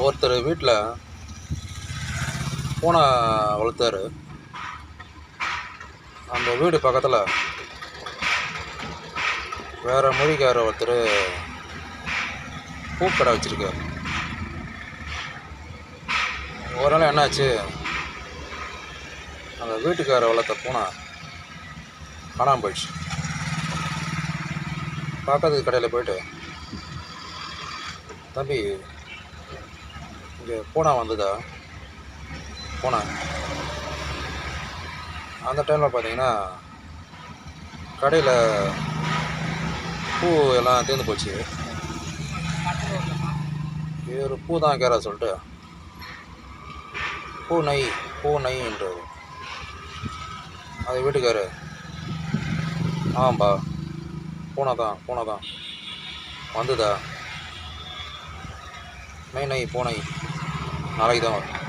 ஒருத்தர் வீட்டில் பூனை வளர்த்தாரு. அந்த வீடு பக்கத்தில் வேறு மொழிக்கார ஒருத்தர் பூக்கடை வச்சுருக்காரு. ஒரு நாள் என்னாச்சு, அந்த வீட்டுக்கார வளர்த்த பூனை காணாமல் போயிடுச்சு. பக்கத்து கடையில் போயிட்டு, தம்பி இங்கே பூனை வந்ததா? பூனை அந்த டைமில் பார்த்தீங்கன்னா கடையில் பூ எல்லாம் தீர்ந்து போச்சு. ஒரு பூ தான் கேட்க சொல்லிட்டு பூ நைன்றாரு. அது வீட்டுக்காரு, ஆமாம்பா பூனை தான் வந்ததா? நை பூனை நாளைக்கு தான் வரும்.